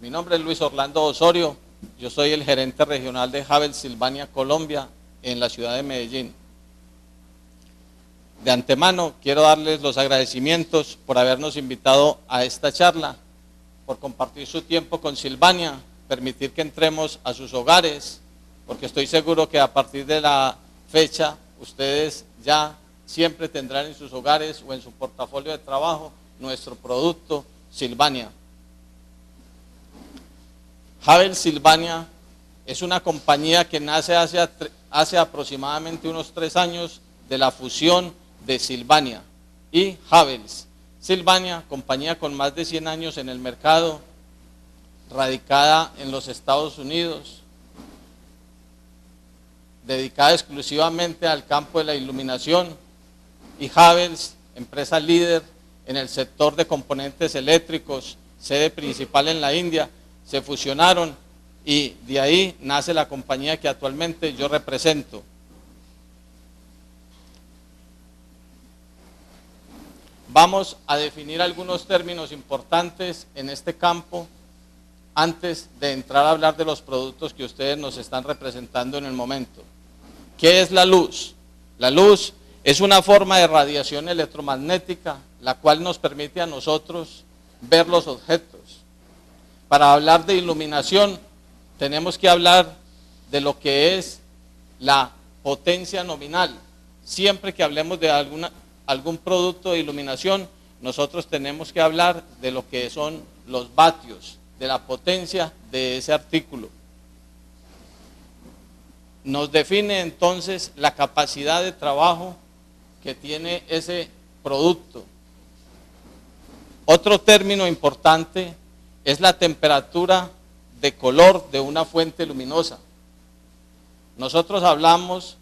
Mi nombre es Luis Orlando Osorio, yo soy el gerente regional de Havells Sylvania Colombia en la ciudad de Medellín. De antemano quiero darles los agradecimientos por habernos invitado a esta charla, por compartir su tiempo con Sylvania, permitir que entremos a sus hogares, porque estoy seguro que a partir de la fecha ustedes ya siempre tendrán en sus hogares o en su portafolio de trabajo nuestro producto Sylvania. Havells Sylvania es una compañía que nace hace aproximadamente unos 3 años de la fusión de Sylvania y Havells. Sylvania, compañía con más de 100 años en el mercado, radicada en los Estados Unidos, dedicada exclusivamente al campo de la iluminación, y Havells, empresa líder en el sector de componentes eléctricos, sede principal en la India, se fusionaron y de ahí nace la compañía que actualmente yo represento. Vamos a definir algunos términos importantes en este campo antes de entrar a hablar de los productos que ustedes nos están representando en el momento. ¿Qué es la luz? La luz es una forma de radiación electromagnética, la cual nos permite a nosotros ver los objetos. Para hablar de iluminación, tenemos que hablar de lo que es la potencia nominal. Siempre que hablemos de algún producto de iluminación, nosotros tenemos que hablar de lo que son los vatios, de la potencia de ese artículo. Nos define entonces la capacidad de trabajo que tiene ese producto. Otro término importante es la temperatura de color de una fuente luminosa. Nosotros hablamos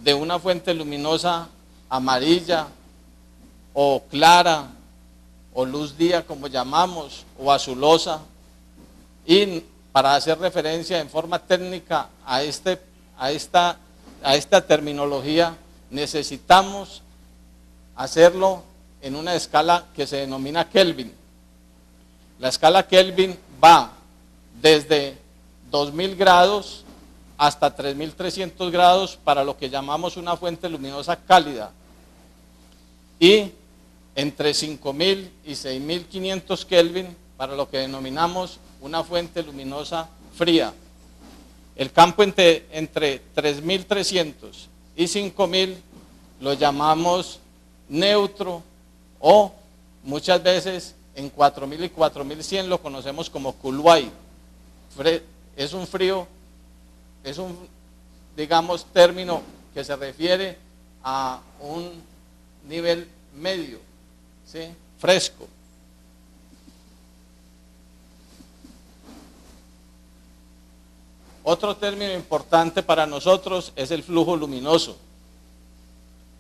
de una fuente luminosa amarilla o clara o luz día como llamamos, o azulosa, y para hacer referencia en forma técnica a esta terminología necesitamos hacerlo en una escala que se denomina Kelvin. La escala Kelvin va desde 2000 grados hasta 3300 grados para lo que llamamos una fuente luminosa cálida, y entre 5000 y 6500 Kelvin para lo que denominamos una fuente luminosa fría. El campo entre 3300 y 5000 lo llamamos neutro, o muchas veces en 4000 y 4100 lo conocemos como cool white. Es un frío, es un, digamos, término que se refiere a un nivel medio, ¿sí? Fresco. Otro término importante para nosotros es el flujo luminoso.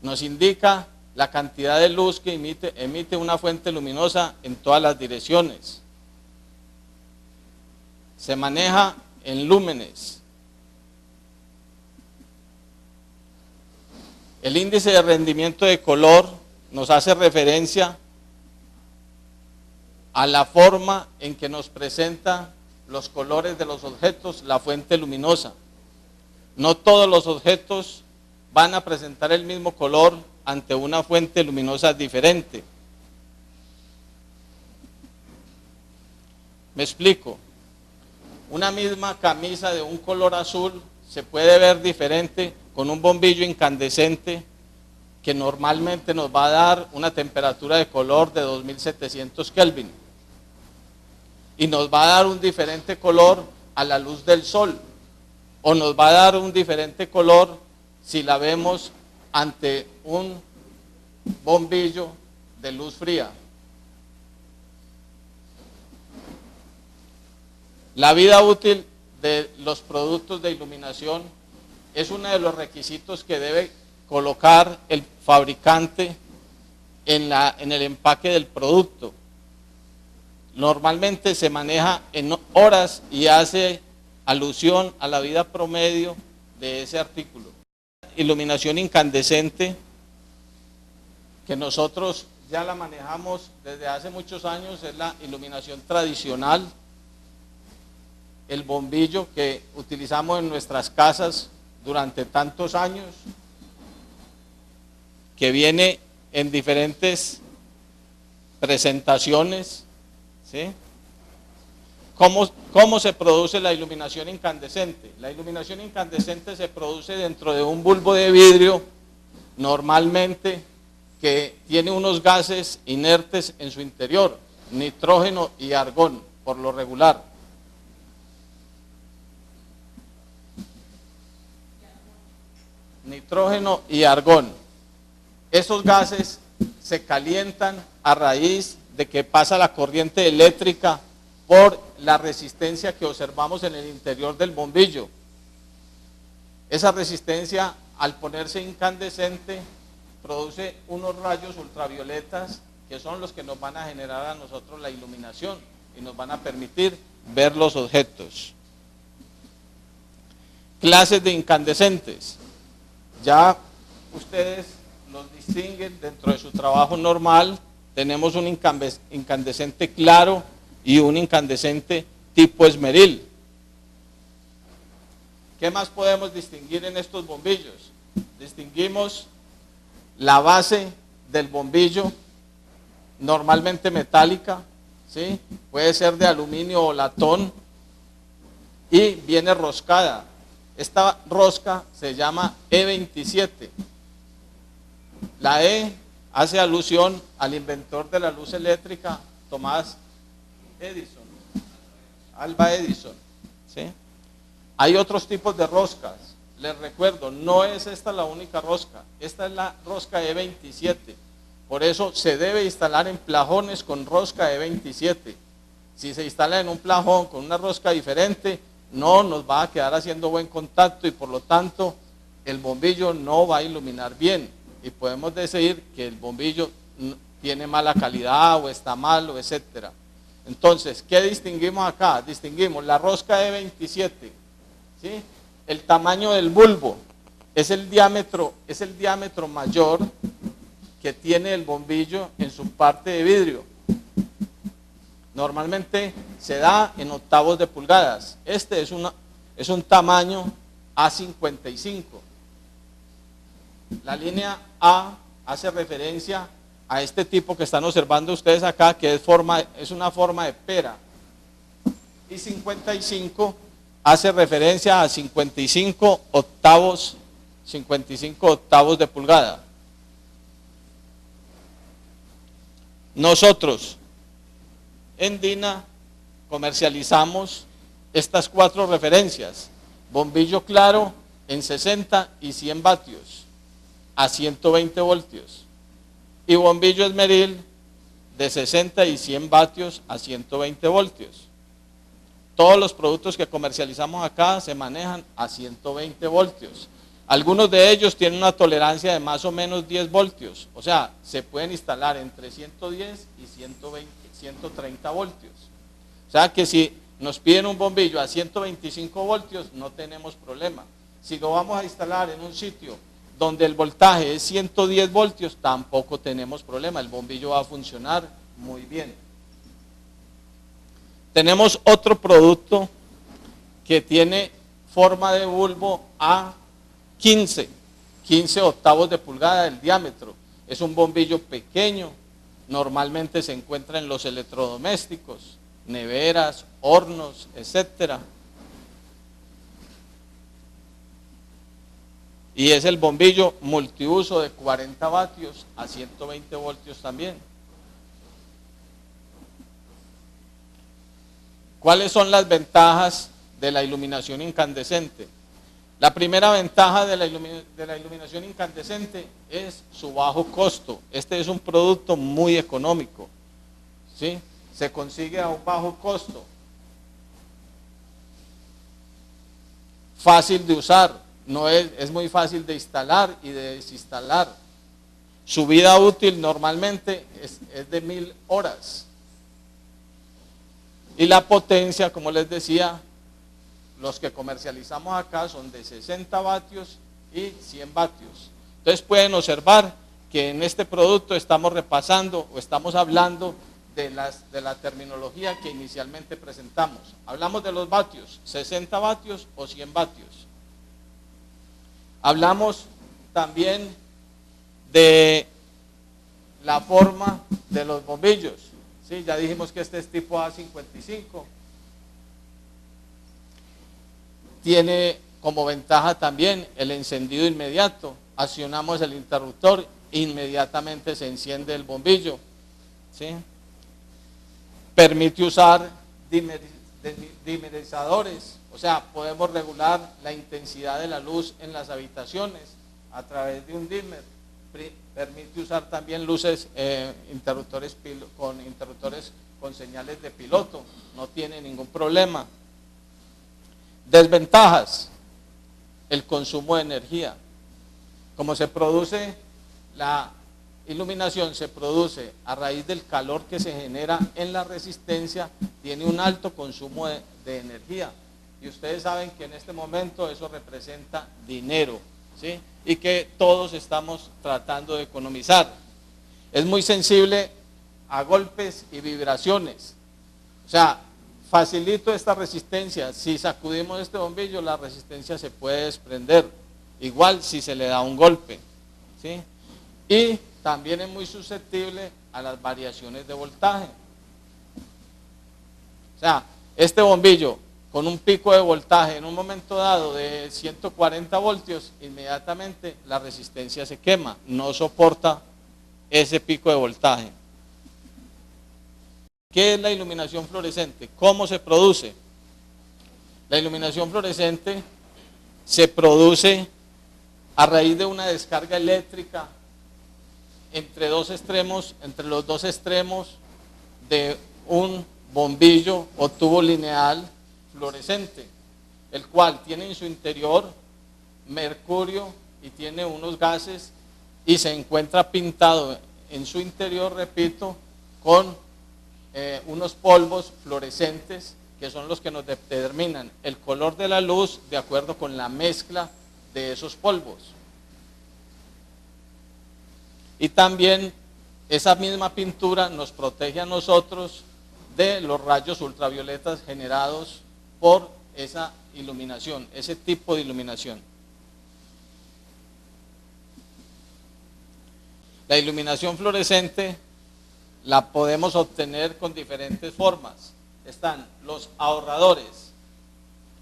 Nos indica la cantidad de luz que emite una fuente luminosa en todas las direcciones. Se maneja en lúmenes. El índice de rendimiento de color nos hace referencia a la forma en que nos presenta los colores de los objetos la fuente luminosa. No todos los objetos van a presentar el mismo color ante una fuente luminosa diferente. Me explico. Una misma camisa de un color azul se puede ver diferente con un bombillo incandescente que normalmente nos va a dar una temperatura de color de 2700 Kelvin. Y nos va a dar un diferente color a la luz del sol, o nos va a dar un diferente color si la vemos ante un bombillo de luz fría. La vida útil de los productos de iluminación es uno de los requisitos que debe colocar el fabricante en el empaque del producto. Normalmente se maneja en horas y hace alusión a la vida promedio de ese artículo. Iluminación incandescente, que nosotros ya la manejamos desde hace muchos años, es la iluminación tradicional, el bombillo que utilizamos en nuestras casas durante tantos años, que viene en diferentes presentaciones, ¿sí? ¿Cómo se produce la iluminación incandescente? La iluminación incandescente se produce dentro de un bulbo de vidrio, normalmente que tiene unos gases inertes en su interior, nitrógeno y argón, por lo regular. Nitrógeno y argón. Esos gases se calientan a raíz de que pasa la corriente eléctrica por la resistencia que observamos en el interior del bombillo. Esa resistencia, al ponerse incandescente, produce unos rayos ultravioletas que son los que nos van a generar a nosotros la iluminación y nos van a permitir ver los objetos. Clases de incandescentes. Ya ustedes los distinguen dentro de su trabajo normal. Tenemos un incandescente claro y un incandescente tipo esmeril. ¿Qué más podemos distinguir en estos bombillos? Distinguimos la base del bombillo, normalmente metálica, ¿sí? Puede ser de aluminio o latón, y viene roscada. Esta rosca se llama E27. La E hace alusión al inventor de la luz eléctrica, Thomas Edison, Alva Edison, ¿sí? Hay otros tipos de roscas. Les recuerdo, no es esta la única rosca. Esta es la rosca E27. Por eso se debe instalar en plajones con rosca E27. Si se instala en un plajón con una rosca diferente, no nos va a quedar haciendo buen contacto y por lo tanto el bombillo no va a iluminar bien. Y podemos decir que el bombillo tiene mala calidad o está malo, etcétera. Entonces, ¿qué distinguimos acá? Distinguimos la rosca E27, ¿sí? El tamaño del bulbo es el diámetro mayor que tiene el bombillo en su parte de vidrio. Normalmente se da en octavos de pulgadas. Este es un tamaño A55. La línea A hace referencia a este tipo que están observando ustedes acá, que es una forma de pera. Y 55 hace referencia a 55 octavos de pulgada. Nosotros en DINA comercializamos estas 4 referencias: bombillo claro en 60 y 100 vatios a 120 voltios y bombillo esmeril de 60 y 100 vatios a 120 voltios. Todos los productos que comercializamos acá se manejan a 120 voltios. Algunos de ellos tienen una tolerancia de más o menos 10 voltios, o sea, se pueden instalar entre 110 y 130 voltios. O sea que si nos piden un bombillo a 125 voltios, no tenemos problema. Si lo vamos a instalar en un sitio donde el voltaje es 110 voltios, tampoco tenemos problema, el bombillo va a funcionar muy bien. Tenemos otro producto que tiene forma de bulbo a 15 octavos de pulgada el diámetro. Es un bombillo pequeño, normalmente se encuentra en los electrodomésticos, neveras, hornos, etcétera. Y es el bombillo multiuso de 40 vatios a 120 voltios también. ¿Cuáles son las ventajas de la iluminación incandescente? La primera ventaja de la iluminación incandescente es su bajo costo. Este es un producto muy económico, ¿sí? Se consigue a un bajo costo, fácil de usar, es muy fácil de instalar y de desinstalar. Su vida útil normalmente es de 1000 horas. Y la potencia, como les decía, los que comercializamos acá son de 60 vatios y 100 vatios. Entonces pueden observar que en este producto estamos repasando o estamos hablando de la terminología que inicialmente presentamos. Hablamos de los vatios, 60 vatios o 100 vatios. Hablamos también de la forma de los bombillos. ¿Sí? Ya dijimos que este es tipo A55. Tiene como ventaja también el encendido inmediato. Accionamos el interruptor, inmediatamente se enciende el bombillo. ¿Sí? Permite usar dimerizadores, o sea, podemos regular la intensidad de la luz en las habitaciones a través de un dimmer. Permite usar también luces, interruptores con señales de piloto, no tiene ningún problema. Desventajas: el consumo de energía. Como se produce la iluminación, se produce a raíz del calor que se genera en la resistencia, tiene un alto consumo de energía. Y ustedes saben que en este momento eso representa dinero, ¿sí? Y que todos estamos tratando de economizar. Es muy sensible a golpes y vibraciones. O sea, facilito esta resistencia. Si sacudimos este bombillo, la resistencia se puede desprender. Igual si se le da un golpe, ¿sí? Y también es muy susceptible a las variaciones de voltaje. O sea, este bombillo con un pico de voltaje en un momento dado de 140 voltios, inmediatamente la resistencia se quema, no soporta ese pico de voltaje. ¿Qué es la iluminación fluorescente? ¿Cómo se produce? La iluminación fluorescente se produce a raíz de una descarga eléctrica entre los dos extremos de un bombillo o tubo lineal fluorescente, el cual tiene en su interior mercurio y tiene unos gases y se encuentra pintado en su interior, repito, con unos polvos fluorescentes que son los que nos determinan el color de la luz de acuerdo con la mezcla de esos polvos. Y también esa misma pintura nos protege a nosotros de los rayos ultravioletas generados por esa iluminación, ese tipo de iluminación. La iluminación fluorescente la podemos obtener con diferentes formas. Están los ahorradores,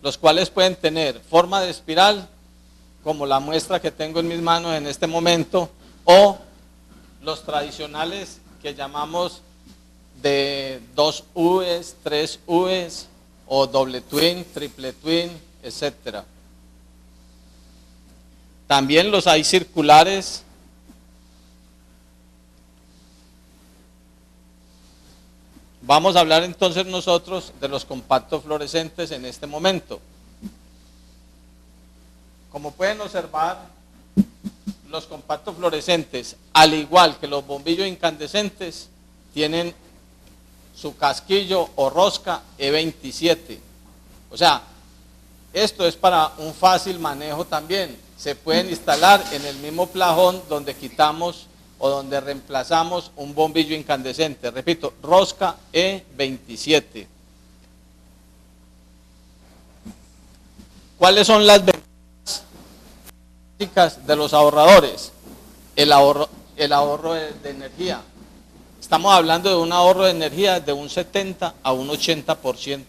los cuales pueden tener forma de espiral, como la muestra que tengo en mis manos en este momento, o los tradicionales que llamamos de 2 U's, 3 U's, o doble twin, triple twin, etc. También los hay circulares. Vamos a hablar entonces nosotros de los compactos fluorescentes en este momento. Como pueden observar, los compactos fluorescentes, al igual que los bombillos incandescentes, tienen su casquillo o rosca E27. O sea, esto es para un fácil manejo también. Se pueden instalar en el mismo plajón donde quitamos o donde reemplazamos un bombillo incandescente. Repito, rosca E27. ¿Cuáles son las ventajas de los ahorradores? El ahorro de energía. Estamos hablando de un ahorro de energía de un 70 a un 80%.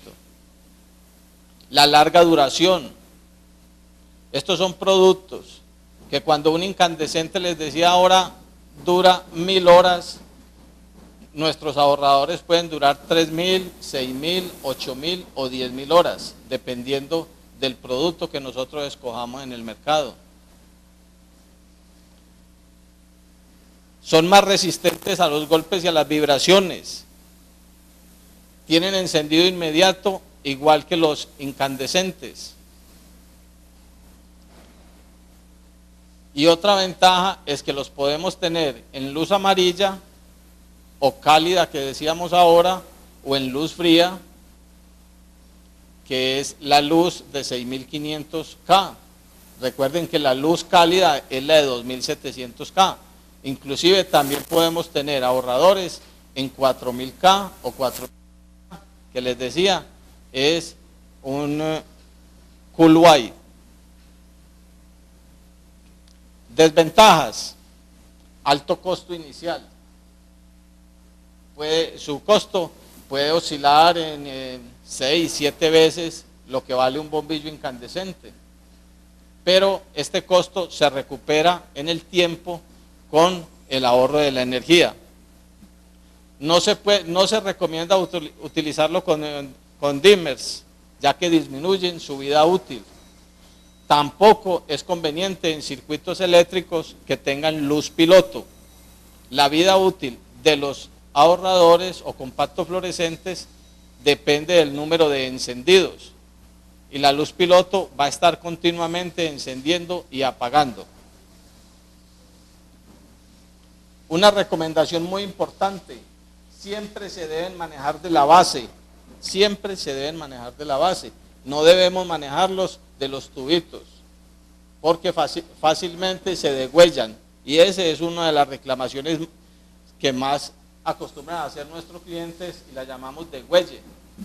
La larga duración. Estos son productos que cuando un incandescente, les decía ahora, dura 1000 horas, nuestros ahorradores pueden durar 3000, 6000, 8000 o 10000 horas, dependiendo del producto que nosotros escojamos en el mercado. Son más resistentes a los golpes y a las vibraciones. Tienen encendido inmediato igual que los incandescentes. Y otra ventaja es que los podemos tener en luz amarilla o cálida, que decíamos ahora, o en luz fría, que es la luz de 6500K. Recuerden que la luz cálida es la de 2700K. Inclusive también podemos tener ahorradores en 4000K o 4000K, que les decía, es un Coolway. Desventajas: alto costo inicial. Su costo puede oscilar en 6, 7 veces lo que vale un bombillo incandescente, pero este costo se recupera en el tiempo con el ahorro de la energía. No se recomienda utilizarlo con dimmers, ya que disminuyen su vida útil. Tampoco es conveniente en circuitos eléctricos que tengan luz piloto. La vida útil de los ahorradores o compactos fluorescentes depende del número de encendidos, y la luz piloto va a estar continuamente encendiendo y apagando. Una recomendación muy importante: siempre se deben manejar de la base, siempre se deben manejar de la base. No debemos manejarlos de los tubitos, porque fácilmente se degüellan, y esa es una de las reclamaciones que más acostumbran a hacer nuestros clientes, y la llamamos degüelle.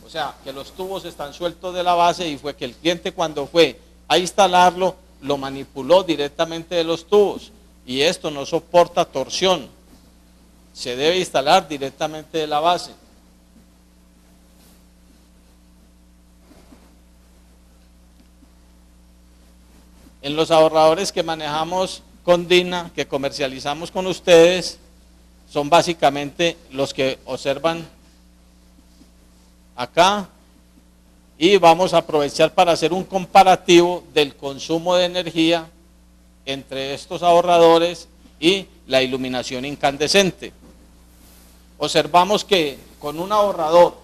O sea, que los tubos están sueltos de la base, y fue que el cliente, cuando fue a instalarlo, lo manipuló directamente de los tubos, y esto no soporta torsión. Se debe instalar directamente de la base. En los ahorradores que manejamos con DINA, que comercializamos con ustedes, son básicamente los que observan acá, y vamos a aprovechar para hacer un comparativo del consumo de energía entre estos ahorradores y la iluminación incandescente. Observamos que con un ahorrador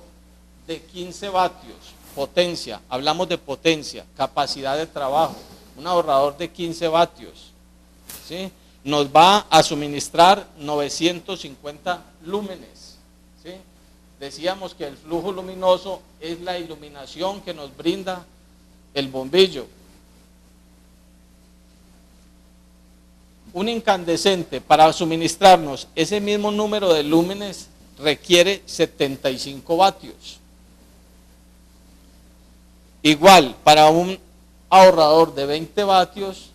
de 15 vatios, potencia, hablamos de potencia, capacidad de trabajo, un ahorrador de 15 vatios, ¿sí?, nos va a suministrar 950 lúmenes, ¿sí? Decíamos que el flujo luminoso es la iluminación que nos brinda el bombillo. Un incandescente, para suministrarnos ese mismo número de lúmenes, requiere 75 vatios. Igual, para un ahorrador de 20 vatios,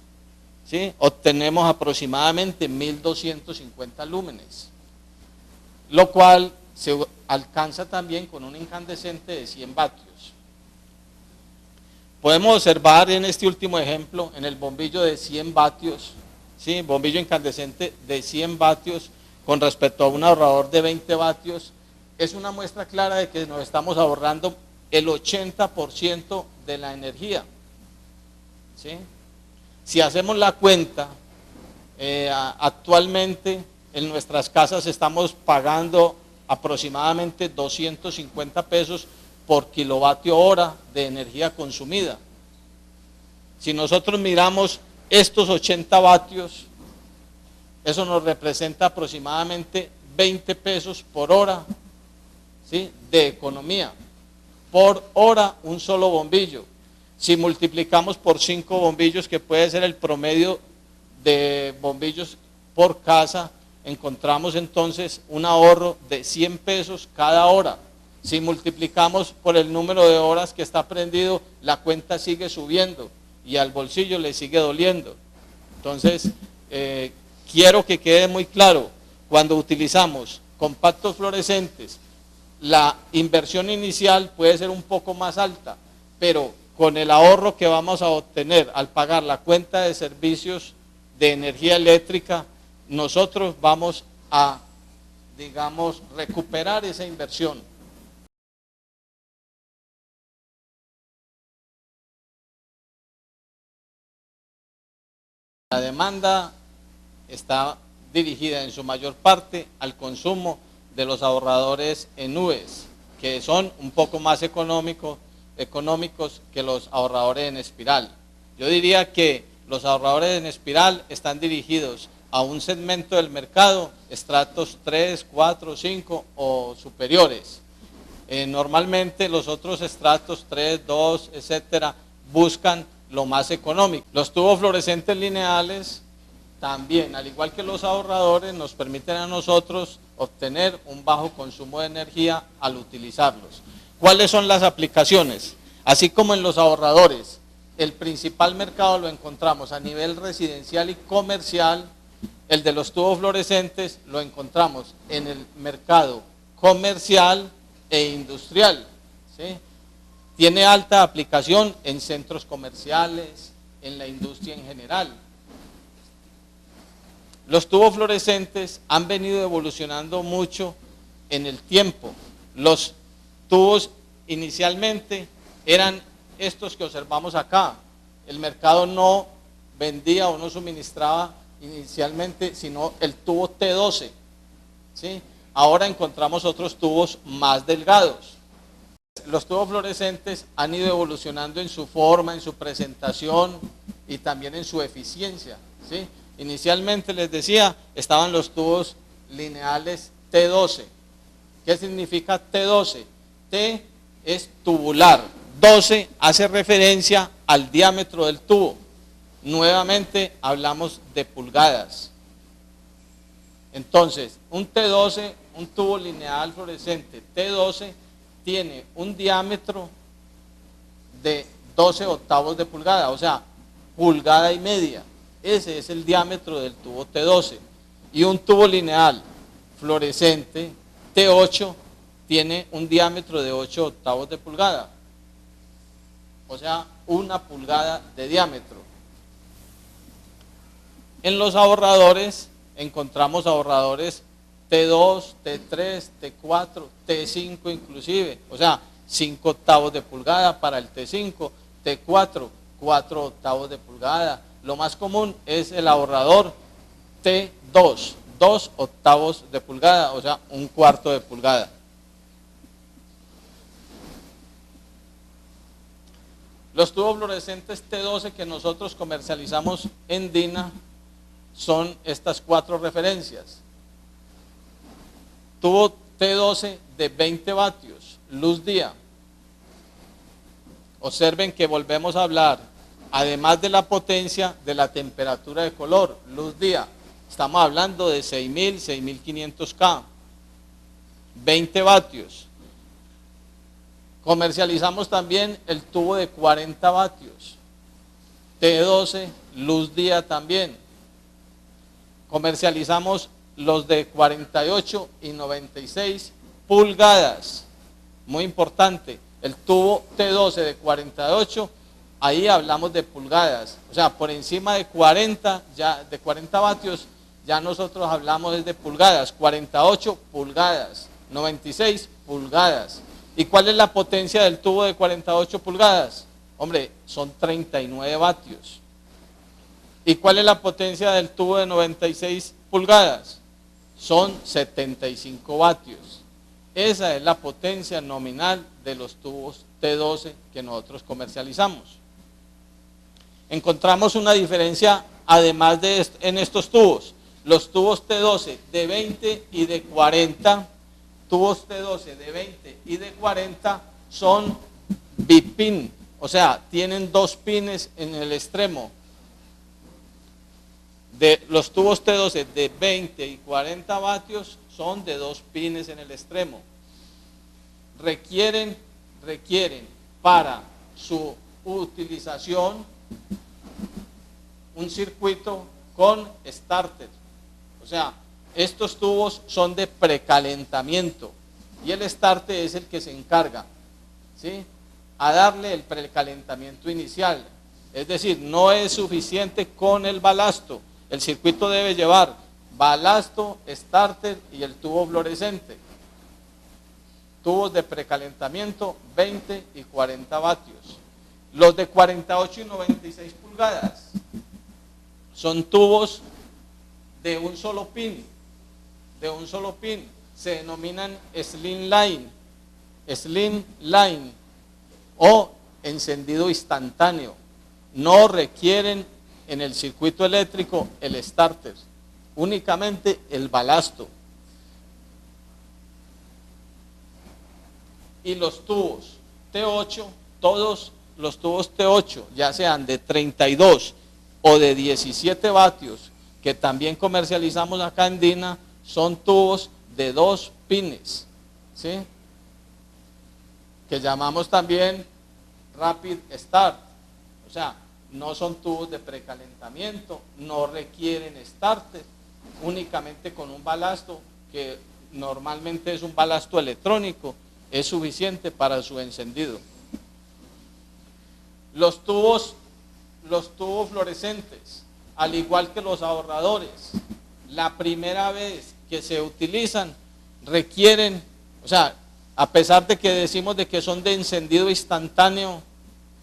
¿sí?, obtenemos aproximadamente 1250 lúmenes, lo cual se alcanza también con un incandescente de 100 vatios. Podemos observar en este último ejemplo, en el bombillo de 100 vatios, ¿sí?, bombillo incandescente de 100 vatios con respecto a un ahorrador de 20 vatios, es una muestra clara de que nos estamos ahorrando el 80% de la energía, ¿sí? Si hacemos la cuenta, actualmente en nuestras casas estamos pagando aproximadamente 250 pesos por kilovatio hora de energía consumida. Si nosotros miramos estos 80 vatios, eso nos representa aproximadamente 20 pesos por hora, ¿sí?, de economía. Por hora, un solo bombillo. Si multiplicamos por 5 bombillos, que puede ser el promedio de bombillos por casa, encontramos entonces un ahorro de 100 pesos cada hora. Si multiplicamos por el número de horas que está prendido, la cuenta sigue subiendo y al bolsillo le sigue doliendo. Entonces, quiero que quede muy claro: cuando utilizamos compactos fluorescentes, la inversión inicial puede ser un poco más alta, pero con el ahorro que vamos a obtener al pagar la cuenta de servicios de energía eléctrica, nosotros vamos a, digamos, recuperar esa inversión. La demanda está dirigida en su mayor parte al consumo de los ahorradores en nubes, que son un poco más económicos que los ahorradores en espiral. Yo diría que los ahorradores en espiral están dirigidos a un segmento del mercado, estratos 3, 4, 5 o superiores. Normalmente los otros estratos 3, 2, etcétera, buscan lo más económico. Los tubos fluorescentes lineales también, al igual que los ahorradores, nos permiten a nosotros obtener un bajo consumo de energía al utilizarlos. ¿Cuáles son las aplicaciones? Así como en los ahorradores, el principal mercado lo encontramos a nivel residencial y comercial, el de los tubos fluorescentes lo encontramos en el mercado comercial e industrial, ¿sí? Tiene alta aplicación en centros comerciales, en la industria en general. Los tubos fluorescentes han venido evolucionando mucho en el tiempo. Los tubos inicialmente eran estos que observamos acá. El mercado no vendía o no suministraba inicialmente sino el tubo T12, ¿sí? Ahora encontramos otros tubos más delgados. Los tubos fluorescentes han ido evolucionando en su forma, en su presentación y también en su eficiencia, ¿sí? Inicialmente les decía, estaban los tubos lineales T12. ¿Qué significa T12? T es tubular, 12 hace referencia al diámetro del tubo. Nuevamente hablamos de pulgadas. Entonces, un T12, un tubo lineal fluorescente T12, tiene un diámetro de 12 octavos de pulgada, o sea, pulgada y media. Ese es el diámetro del tubo T12. Y un tubo lineal fluorescente T8 tiene un diámetro de 8 octavos de pulgada, o sea, 1 pulgada de diámetro. En los ahorradores encontramos ahorradores T2, T3, T4, T5 inclusive, o sea, 5 octavos de pulgada para el T5, T4, 4 octavos de pulgada. Lo más común es el ahorrador T2, 2 octavos de pulgada, o sea, 1/4 de pulgada. Los tubos fluorescentes T12 que nosotros comercializamos en DINA son estas 4 referencias. Tubo T12 de 20 vatios, luz día. Observen que volvemos a hablar, además de la potencia, de la temperatura de color, luz día. Estamos hablando de 6.000, 6.500K, 20 vatios. Comercializamos también el tubo de 40 vatios, T12, luz día también. Comercializamos los de 48 y 96 pulgadas. Muy importante, el tubo T12 de 48, ahí hablamos de pulgadas. O sea, por encima de 40, ya de 40 vatios, ya nosotros hablamos de pulgadas. 48 pulgadas, 96 pulgadas. ¿Y cuál es la potencia del tubo de 48 pulgadas? Hombre, son 39 vatios. ¿Y cuál es la potencia del tubo de 96 pulgadas? Son 75 vatios. Esa es la potencia nominal de los tubos T12 que nosotros comercializamos. Encontramos una diferencia además de en estos tubos. Los tubos T12 de 20 y de 40, tubos T12 de 20 y de 40 son bipin, o sea, tienen 2 pines en el extremo. De los tubos T12 de 20 y 40 vatios son de 2 pines en el extremo. Requieren para su utilización un circuito con starter. O sea, estos tubos son de precalentamiento y el starter es el que se encarga, ¿sí?, a darle el precalentamiento inicial. Es decir, no es suficiente con el balasto. El circuito debe llevar balasto, starter y el tubo fluorescente. Tubos de precalentamiento 20 y 40 vatios. Los de 48 y 96 pulgadas son tubos de un solo pin. Se denominan slim line o encendido instantáneo. No requieren en el circuito eléctrico el starter, únicamente el balasto. Y los tubos T8, todos los tubos T8, ya sean de 32 o de 17 vatios, que también comercializamos acá en DINA, son tubos de 2 pines, ¿sí? Que llamamos también Rapid Start. O sea, no son tubos de precalentamiento, no requieren starter, únicamente con un balasto que normalmente es un balasto electrónico, es suficiente para su encendido. Los tubos fluorescentes, al igual que los ahorradores, la primera vez que se utilizan requieren, o sea, a pesar de que decimos de que son de encendido instantáneo,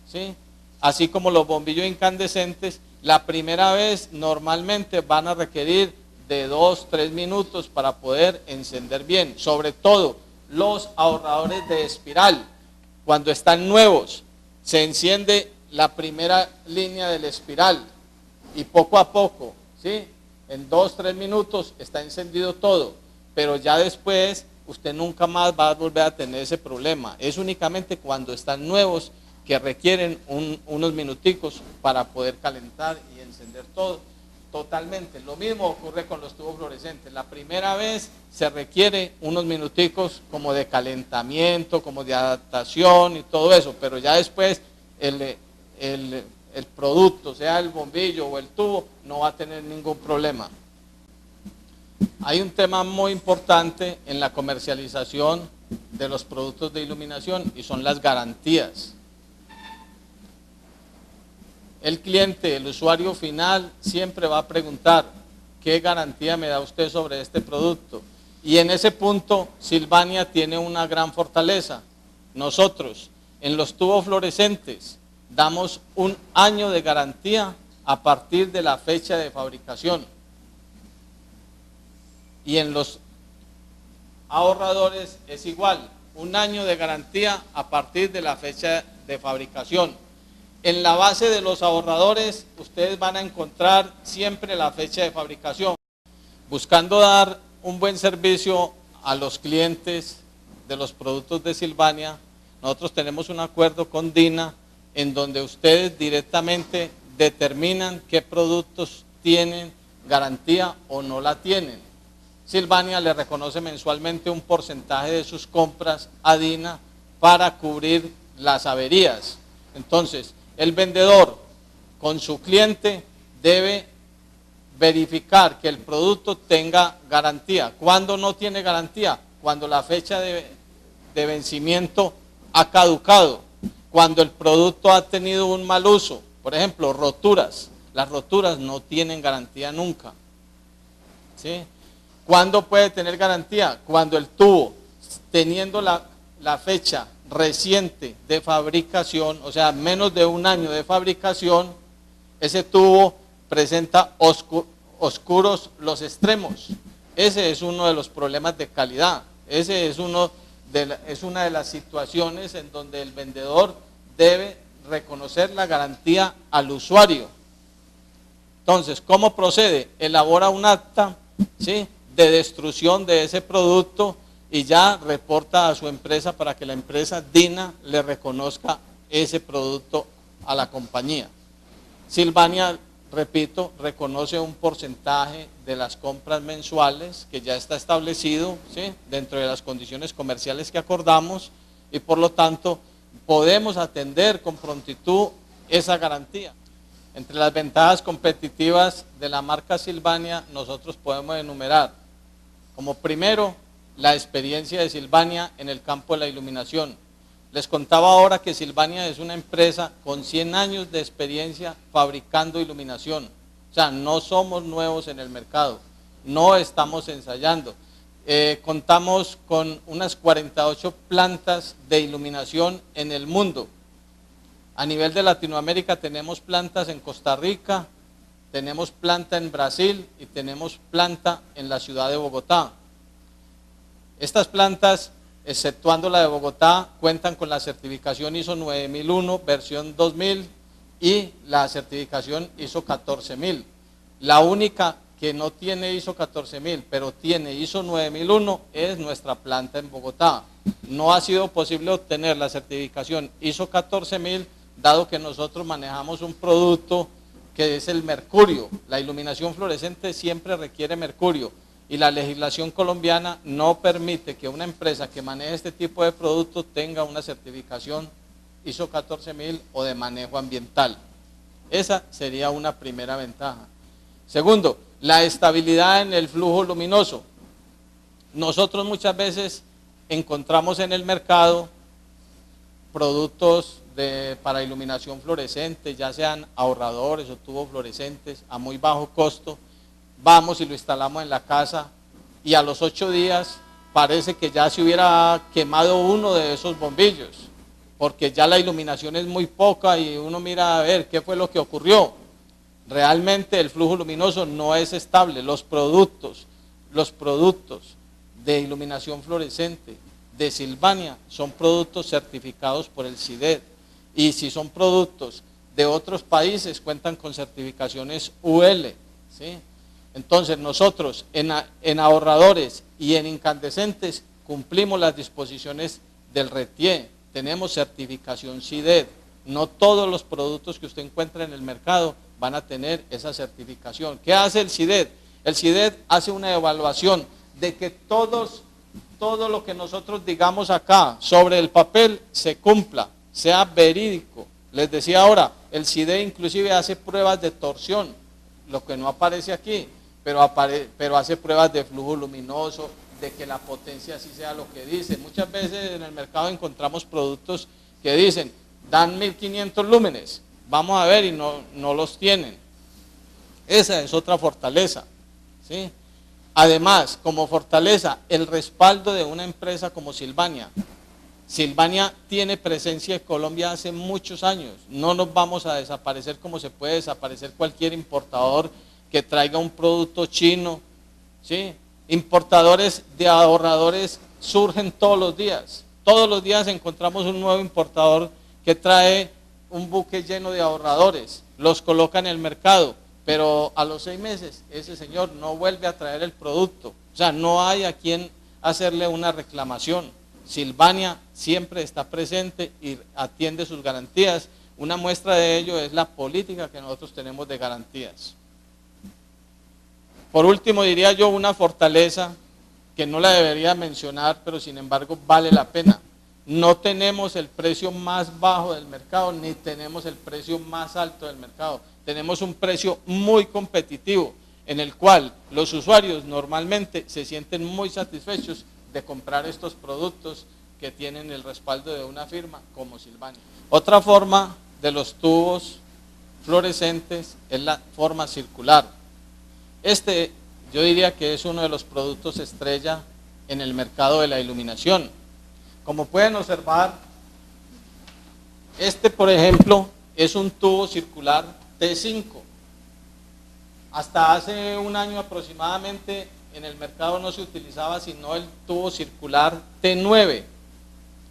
¿sí? Así como los bombillos incandescentes, la primera vez normalmente van a requerir de 2-3 minutos para poder encender bien, sobre todo los ahorradores de espiral, cuando están nuevos, se enciende la primera línea del espiral y poco a poco, ¿sí? En 2-3 minutos está encendido todo, pero ya después usted nunca más va a volver a tener ese problema. Es únicamente cuando están nuevos que requieren unos minuticos para poder calentar y encender todo totalmente. Lo mismo ocurre con los tubos fluorescentes. La primera vez se requiere unos minuticos como de calentamiento, como de adaptación y todo eso, pero ya después el producto, sea el bombillo o el tubo, no va a tener ningún problema. Hay un tema muy importante en la comercialización de los productos de iluminación y son las garantías. El cliente, el usuario final, siempre va a preguntar, ¿qué garantía me da usted sobre este producto? Y en ese punto, Sylvania tiene una gran fortaleza. Nosotros, en los tubos fluorescentes, damos 1 año de garantía a partir de la fecha de fabricación. Y en los ahorradores es igual, 1 año de garantía a partir de la fecha de fabricación. En la base de los ahorradores ustedes van a encontrar siempre la fecha de fabricación, buscando dar un buen servicio a los clientes de los productos de Sylvania. Nosotros tenemos un acuerdo con DINA en donde ustedes directamente determinan qué productos tienen garantía o no la tienen. Sylvania le reconoce mensualmente un porcentaje de sus compras a DINA para cubrir las averías. Entonces, el vendedor con su cliente debe verificar que el producto tenga garantía. ¿Cuándo no tiene garantía? Cuando la fecha de vencimiento ha caducado, cuando el producto ha tenido un mal uso. Por ejemplo, roturas. Las roturas no tienen garantía nunca, ¿sí? ¿Cuándo puede tener garantía? Cuando el tubo, teniendo la fecha reciente de fabricación, o sea, menos de 1 año de fabricación, ese tubo presenta oscuros los extremos. Ese es uno de los problemas de calidad. Ese es una de las situaciones en donde el vendedor debe reconocer la garantía al usuario. Entonces, ¿cómo procede? Elabora un acta, ¿sí?, de destrucción de ese producto y ya reporta a su empresa para que la empresa DINA le reconozca ese producto a la compañía. Sylvania, repito, reconoce un porcentaje de las compras mensuales que ya está establecido, ¿sí?, dentro de las condiciones comerciales que acordamos, y por lo tanto podemos atender con prontitud esa garantía. Entre las ventajas competitivas de la marca Sylvania nosotros podemos enumerar como primero la experiencia de Sylvania en el campo de la iluminación. Les contaba ahora que Sylvania es una empresa con 100 años de experiencia fabricando iluminación. O sea, no somos nuevos en el mercado, no estamos ensayando. Contamos con unas 48 plantas de iluminación en el mundo. A nivel de Latinoamérica tenemos plantas en Costa Rica, tenemos planta en Brasil y tenemos planta en la ciudad de Bogotá. Estas plantas, exceptuando la de Bogotá, cuentan con la certificación ISO 9001, versión 2000 y la certificación ISO 14000. La única que no tiene ISO 14000, pero tiene ISO 9001 es nuestra planta en Bogotá. No ha sido posible obtener la certificación ISO 14000, dado que nosotros manejamos un producto que es el mercurio. La iluminación fluorescente siempre requiere mercurio y la legislación colombiana no permite que una empresa que maneje este tipo de productos tenga una certificación ISO 14000 o de manejo ambiental. Esa sería una primera ventaja. Segundo, la estabilidad en el flujo luminoso. Nosotros muchas veces encontramos en el mercado productos para iluminación fluorescente, ya sean ahorradores o tubos fluorescentes a muy bajo costo. Vamos y lo instalamos en la casa y a los 8 días parece que ya se hubiera quemado uno de esos bombillos, porque ya la iluminación es muy poca y uno mira a ver qué fue lo que ocurrió. Realmente el flujo luminoso no es estable. Los productos de iluminación fluorescente de Sylvania son productos certificados por el CIDED, y si son productos de otros países cuentan con certificaciones UL, ¿sí? Entonces nosotros en ahorradores y en incandescentes cumplimos las disposiciones del RETIE, tenemos certificación CIDED. No todos los productos que usted encuentra en el mercado van a tener esa certificación. ¿Qué hace el CIDED? El CIDED hace una evaluación de que todo lo que nosotros digamos acá sobre el papel se cumpla, sea verídico. Les decía ahora, el CIDED inclusive hace pruebas de torsión, lo que no aparece aquí, pero hace pruebas de flujo luminoso, de que la potencia sí sea lo que dice. Muchas veces en el mercado encontramos productos que dicen, dan 1500 lúmenes, vamos a ver y no los tienen. Esa es otra fortaleza, ¿sí? Además, como fortaleza, el respaldo de una empresa como Sylvania. Sylvania tiene presencia en Colombia hace muchos años. No nos vamos a desaparecer como se puede desaparecer cualquier importador que traiga un producto chino, ¿sí? Importadores de ahorradores surgen todos los días. Todos los días encontramos un nuevo importador que trae un buque lleno de ahorradores, los coloca en el mercado, pero a los 6 meses ese señor no vuelve a traer el producto. O sea, no hay a quien hacerle una reclamación. Sylvania siempre está presente y atiende sus garantías. Una muestra de ello es la política que nosotros tenemos de garantías. Por último, diría yo una fortaleza que no la debería mencionar, pero sin embargo vale la pena. No tenemos el precio más bajo del mercado, ni tenemos el precio más alto del mercado. Tenemos un precio muy competitivo, en el cual los usuarios normalmente se sienten muy satisfechos de comprar estos productos que tienen el respaldo de una firma como Sylvania. Otra forma de los tubos fluorescentes es la forma circular. Yo diría que es uno de los productos estrella en el mercado de la iluminación. Como pueden observar, por ejemplo, es un tubo circular T5. Hasta hace un año aproximadamente en el mercado no se utilizaba sino el tubo circular T9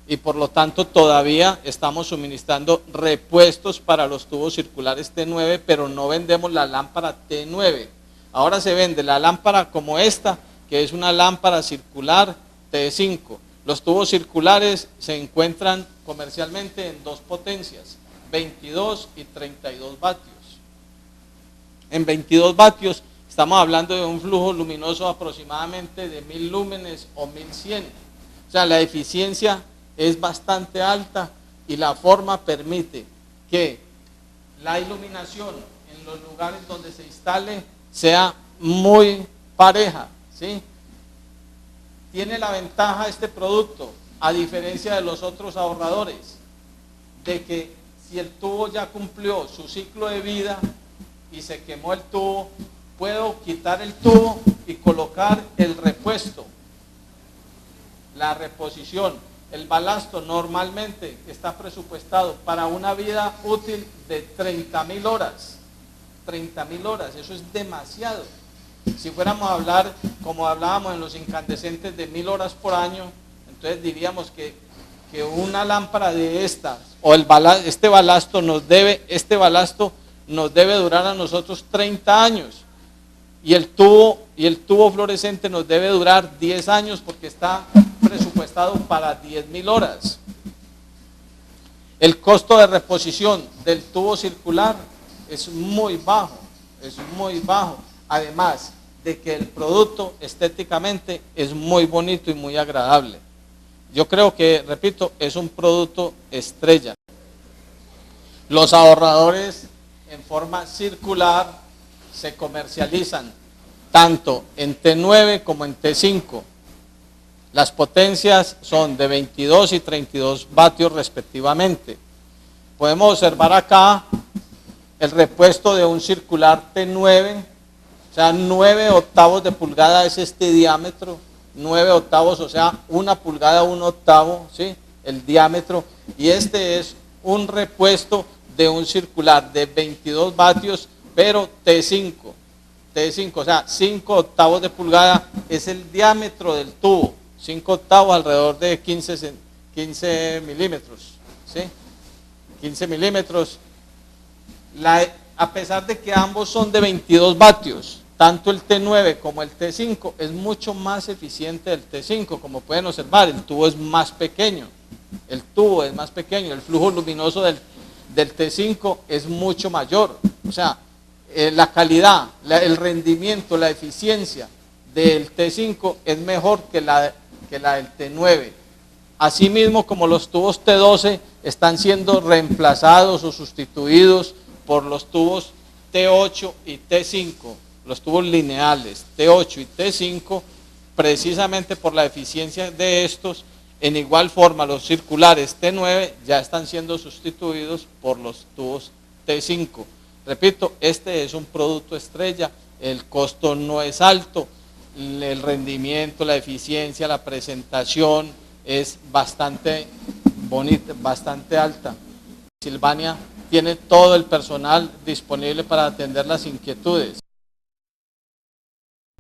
y por lo tanto todavía estamos suministrando repuestos para los tubos circulares T9, pero no vendemos la lámpara T9. Ahora se vende la lámpara como esta, que es una lámpara circular T5. Los tubos circulares se encuentran comercialmente en 2 potencias, 22 y 32 vatios. En 22 vatios estamos hablando de un flujo luminoso aproximadamente de 1000 lúmenes o 1100. O sea, la eficiencia es bastante alta y la forma permite que la iluminación en los lugares donde se instale sea muy pareja, ¿sí? Tiene la ventaja este producto, a diferencia de los otros ahorradores, de que si el tubo ya cumplió su ciclo de vida y se quemó el tubo, puedo quitar el tubo y colocar el repuesto, la reposición. El balasto normalmente está presupuestado para una vida útil de 30.000 horas. 30.000 horas, eso es demasiado. Si fuéramos a hablar, como hablábamos en los incandescentes, de 1000 horas por año, entonces diríamos que una lámpara de estas, o este balasto nos debe durar a nosotros 30 años. Y el tubo fluorescente nos debe durar 10 años porque está presupuestado para 10.000 horas. El costo de reposición del tubo circular es muy bajo, además de que el producto estéticamente es muy bonito y muy agradable. Yo creo que, repito, es un producto estrella. Los ahorradores en forma circular se comercializan tanto en T9 como en T5. Las potencias son de 22 y 32 vatios respectivamente. Podemos observar acá el repuesto de un circular T9, o sea, 9/8 de pulgada es este diámetro, 9/8, o sea, 1 pulgada, 1/8, ¿sí? El diámetro, y este es un repuesto de un circular de 22 vatios, pero T5, o sea, 5/8 de pulgada es el diámetro del tubo, 5/8 alrededor de 15 milímetros, ¿sí? 15 milímetros. A pesar de que ambos son de 22 vatios, tanto el T9 como el T5 es mucho más eficiente del T5, como pueden observar, el tubo es más pequeño, el flujo luminoso del T5 es mucho mayor, o sea, la calidad, el rendimiento, la eficiencia del T5 es mejor que la del T9. Asimismo, como los tubos T12 están siendo reemplazados o sustituidos por los tubos T8 y T5, los tubos lineales T8 y T5, precisamente por la eficiencia de estos. En igual forma, los circulares T9 ya están siendo sustituidos por los tubos T5. Repito, este es un producto estrella, el costo no es alto, el rendimiento, la eficiencia, la presentación es bastante bonita, bastante alta. Sylvania tiene todo el personal disponible para atender las inquietudes.